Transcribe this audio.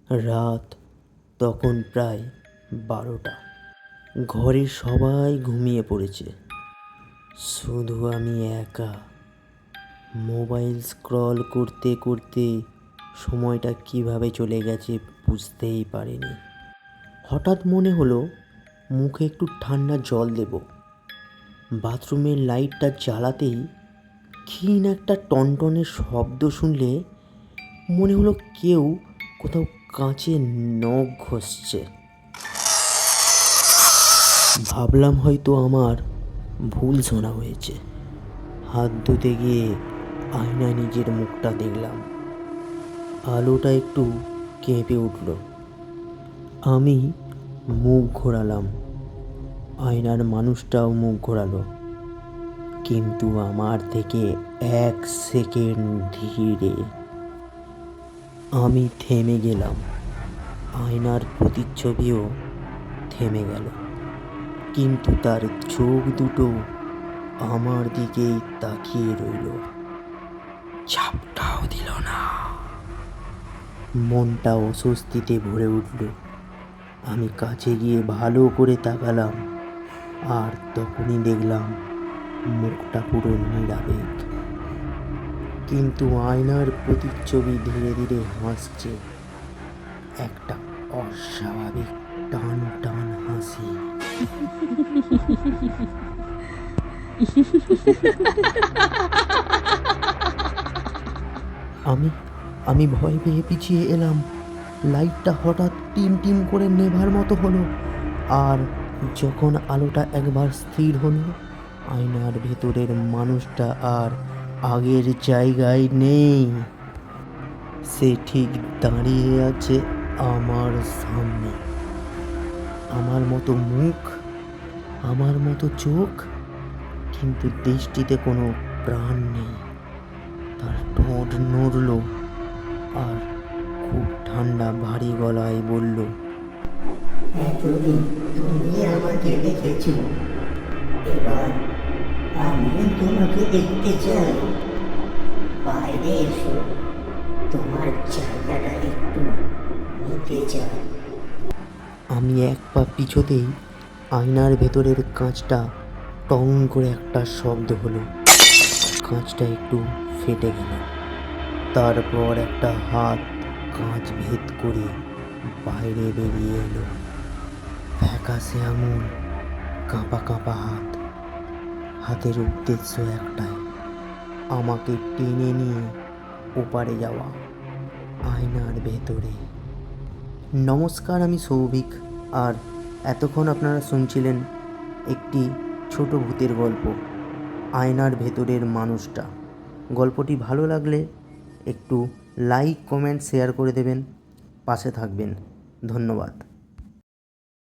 রাত তখন প্রায় 12টা। ঘরের সবাই ঘুমিয়ে পড়েছে, শুধু আমি একা। মোবাইল স্ক্রল করতে করতে সময়টা কিভাবে চলে গেছে বুঝতেই পারিনি। হঠাৎ মনে হলো মুখে একটু ঠান্ডা জল দেব। বাথরুমের লাইটটা জ্বালাতেই ক্ষীণ একটা টনটনে শব্দ শুনলে মনে হলো কেউ কোথাও কাঁচে নখ ঘষছে। ভাবলাম হয়তো আমার ভুল শোনা হয়েছে। হাত ধুতে গিয়ে আয়নায় নিজের মুখটা দেখলাম। আলোটা একটু কেঁপে উঠল। আমি মুখ ঘোরালাম, আয়নার মানুষটাও মুখ ঘোরালো, কিন্তু আমার থেকে 1 সেকেন্ড ধীরে। আমি থেমে গেলাম, আয়নার প্রতিচ্ছবিও থেমে গেল, কিন্তু তার চোখ দুটো আমার দিকেই তাকিয়ে রইল, ঝাপটাও দিল না। মনটা অস্বস্তিতে ভরে উঠল। আমি কাছে গিয়ে ভালো করে তাকালাম, আর তখনই দেখলাম মুখটা পুরো নিরাবেগ, কিন্তু আয়নার প্রতিচ্ছবি ধীরে ধীরে হাসছে, একটা অস্বাভাবিক টান টান হাসি। আমি আমি ভয় পেয়ে পিছিয়ে এলাম। লাইটটা হঠাৎ টিম টিম করে নেভার মতো হলো, আর যখন আলোটা একবার স্থির হলো, আয়নার ভেতরের মানুষটা আর আগের জায়গায় নেই। সে ঠিক দাঁড়িয়ে আছে আমার সামনে, আমার মতো মুখ, আমার মতো চোখ, কিন্তু দৃষ্টিতে কোনো প্রাণ নেই। তার ঠোঁট নড়ল, আর খুব ঠান্ডা ভারী গলায় বলল, এতদিন তুমি আমাকে দেখেছ, এবার আমিও তোমাকে দেখতে চাই। বাইরে এসো, তোমার জায়গাটা একটু নিতে চাই। আমি এক পা পিছোতেই আয়নার ভেতরের কাঁচটা টং করে একটা শব্দ হলো। কাঁচটা একটু ফেটে গেল। তারপর একটা হাত কাঁচ ভেদ করে বাইরে বেরিয়ে এলো। ফ্যাকাশে আঙুল, কাঁপা কাঁপা হাত। হাতের উদ্দেশ্য একটাই, আমাকে টেনে নিয়ে ওপারে যাওয়া, আয়নার ভেতরে। নমস্কার, আমি সৌভিক, আর এতক্ষণ আপনারা শুনছিলেন একটি ছোট ভূতের গল্প, আয়নার ভেতরের মানুষটা। গল্পটি ভালো লাগলে একটু লাইক, কমেন্ট, শেয়ার করে দেবেন, পাশে থাকবেন। ধন্যবাদ।